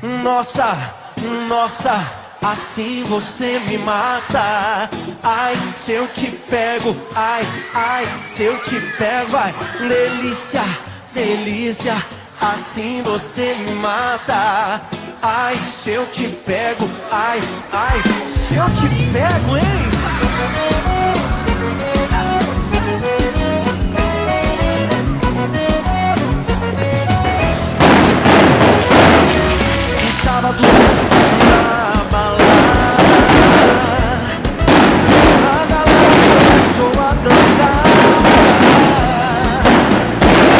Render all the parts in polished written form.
Nossa, nossa, assim você me mata. Ai, se eu te pego, ai, ai, se eu te pego, ai, delícia, delícia, assim você me mata. Ai, se eu te pego, ai, ai, se eu te pego, hein? Sábado na balada, a galera começou a dançar.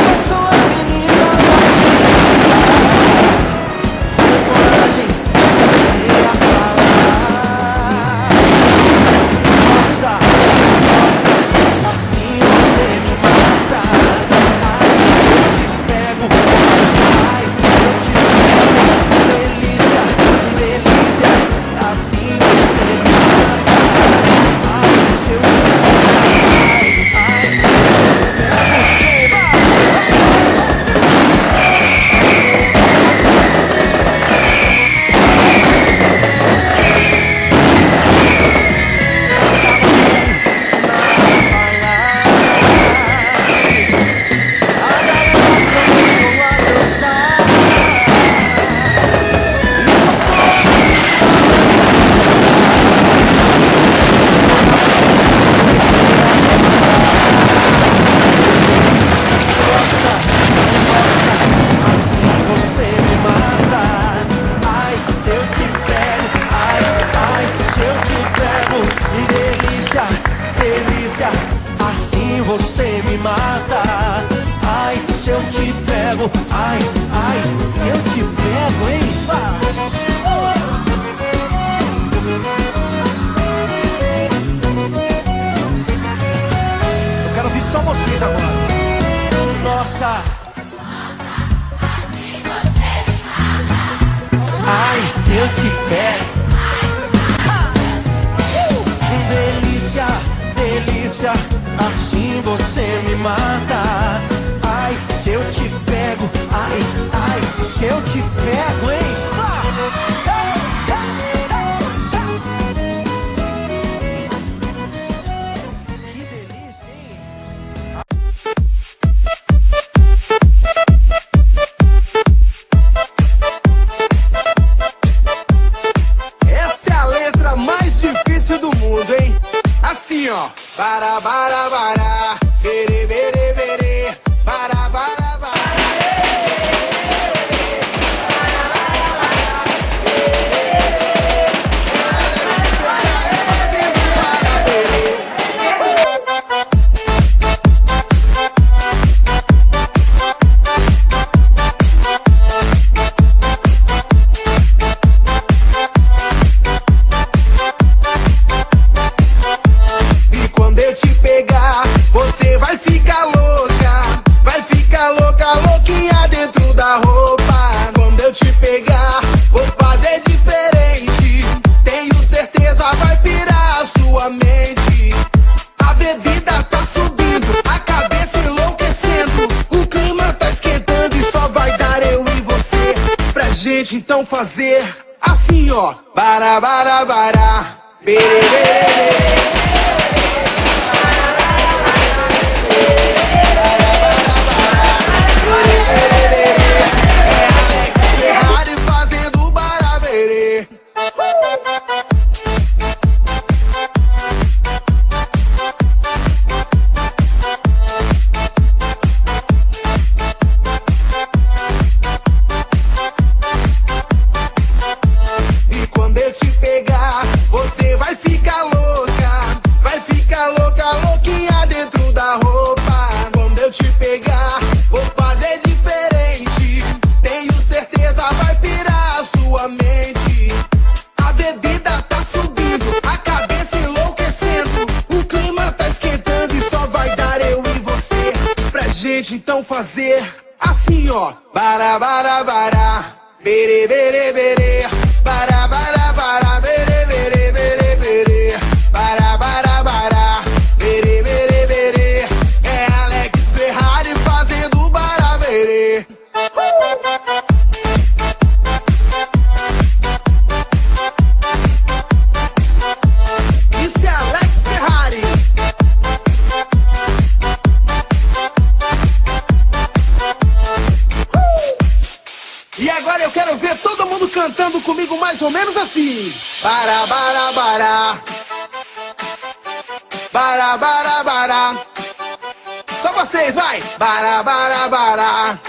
Eu sou a menina com coragem de falar. Nossa, nossa, assim você me mata. Ai, se eu te pego, ai, se eu te pego, delícia, delícia, assim você me mata. Ai, se eu te pego, ai, você me mata. Ai, se eu te pego, ai, ai, se eu te pego, hein? Eu quero ouvir só vocês agora. Nossa, assim você me mata. ai, se eu te pego. Delícia, delícia, assim você me mata. Ai, se eu te pego, ai, ai, se eu te pego, hein? Que delícia, hein? Essa é a letra mais difícil do mundo, hein? Assim, ó. Para, bere, bere, bere. Para, e quando eu te pegar, você vai ficar louca. Vai ficar louca, louquinha dentro da roupa. Quando eu te pegar, vou fazer diferente. Tenho certeza, vai pirar a sua mente. A bebida tá subindo, a cabeça enlouquecendo. O clima tá esquentando e só vai dar eu e você. Pra gente então fazer assim, ó. Bara, bere, bere, bere. Fazendo baraberê. E quando eu te pegar, você vai ficar louca. Vai ficar louca, louquinha dentro da roupa. Quando eu te pegar, vou fazer diferente. Tenho certeza, vai pirar a sua mente. A bebida tá subindo, a cabeça enlouquecendo. O clima tá esquentando e só vai dar eu e você. Pra gente então fazer assim, ó. Bara, bere, bere, bere. Bara, bere, bere, bere, bere. Bara, bere, bere, bere. É Alex Ferrari fazendo baraberê. E agora eu quero ver todo mundo cantando comigo mais ou menos assim. Bara, bara, bara. Bara, bara, bara. Só vocês, vai. Bara, bara, bara.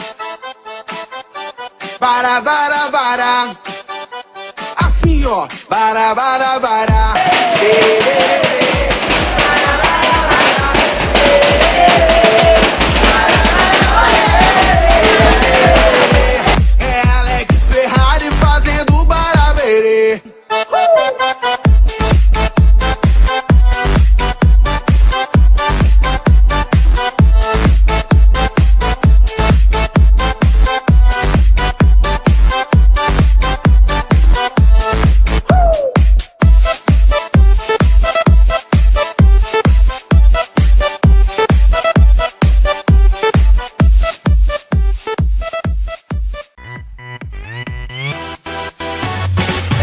Bara, bara, bara. Assim, ó. Bara, bara, bara. É Alex Ferrari fazendo baraberê.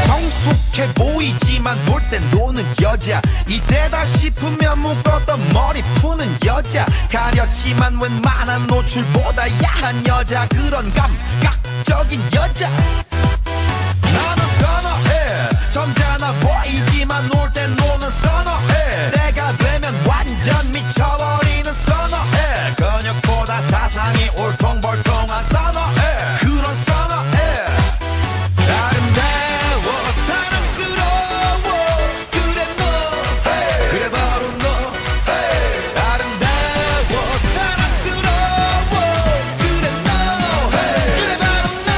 성숙해 보이지만 놀 땐 노는 여자 이때다 싶으면 묶었던 머리 푸는 여자 가렸지만 웬만한 노출보다 야한 여자 그런 감각적인 여자 나는 선어해 점잖아 보이지만 놀 땐 노는 선어해 내가 되면 완전 미쳐버리는 선어해 근육보다 사상이 울퉁불퉁한 선어해 그런 선어해 아름다워 사랑스러워 그래 너 그래 바로 너 아름다워 사랑스러워 그래 너 그래 바로 너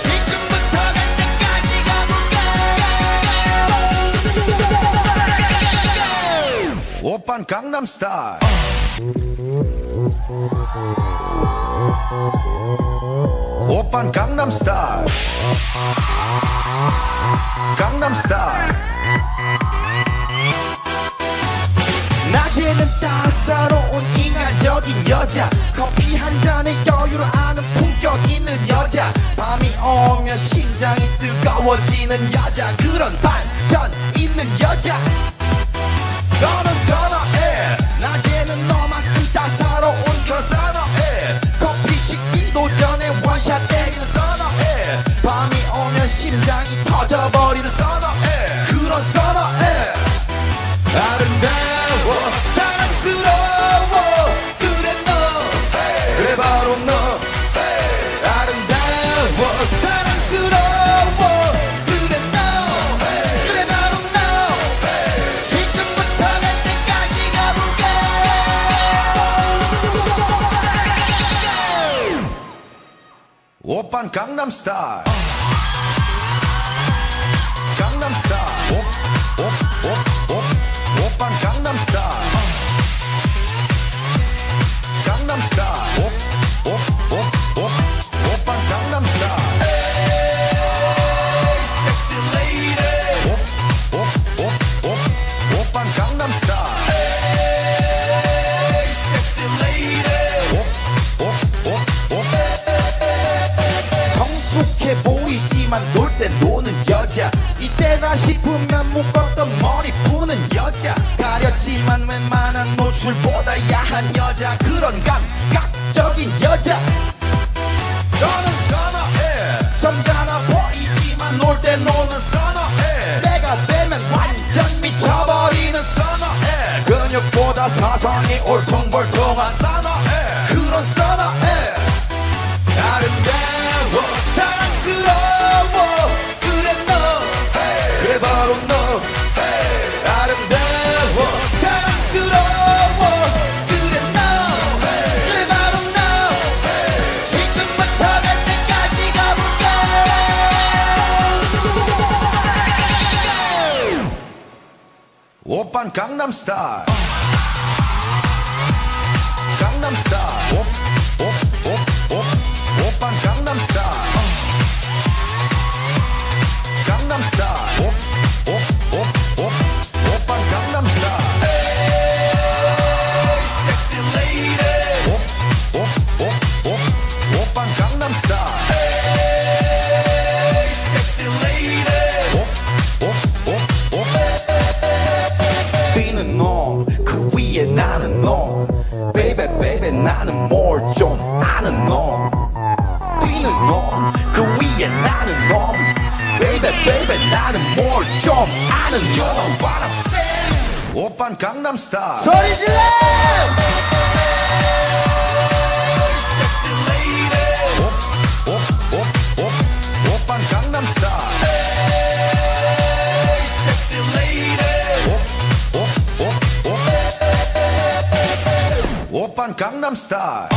지금부터 갈 때까지 가볼까 오빤 강남스타일 오빤 강남스타일 강남스타일 낮에는 따사로운 인간적인 여자 커피 한 잔에 여유를 아는 품격 있는 여자 밤이 오면 심장이 뜨거워지는 여자 그런 반전 있는 여자 너는 선어해 낮에는 너만큼 따사로운 그 선어해 커피 식기도 전에 원샷 때리는 선어해 밤이 오면 심장이 터져버리는 선어해 그런 선어해 아름다워 사랑스러워 그래 너 그래 바로 너 아름다워 사랑스러워 그래 너 그래 바로 너 지금부터 갈 때까지 가볼까 오빤 강남스타일 강남스타일 오빤 강남스타일 강남스타일 오빤 강남스타일 섹시 레이디 오빤 강남스타일 섹시 레이디 성숙해 보이지만 놀 땐 노는 여자 이때다 싶으면 묶었던 머리 푸는 여자 가렸지만 웬만한 노출보다 야한 여자 그런 감각적인 여자 너는 선어해 점잖아 보이지만 놀 때 노는 선어해 내가 되면 완전 미쳐버리는 선어해 근육보다 사상이 울퉁불퉁한 선어해 그런 선어해 아름다워 사랑스러워 그래 너 그래 바로 너 아름다워 사랑스러워 그래 너 그래 바로 너 지금부터 갈 때까지 가볼까 오빤 강남스타일 강남스타일 오빤 강남스타일 강남스타일 오빤 강남스타일 섹시 레이디 오빤 강남스타일 섹시 레이디 뛰는 놈그 위에 나는 놈 베이베 베이베 나는 뭘 좀 아는 놈 뛰는 놈 오빤 강남스타일 소리 질러 오빤 강남스타일 오빤 강남스타일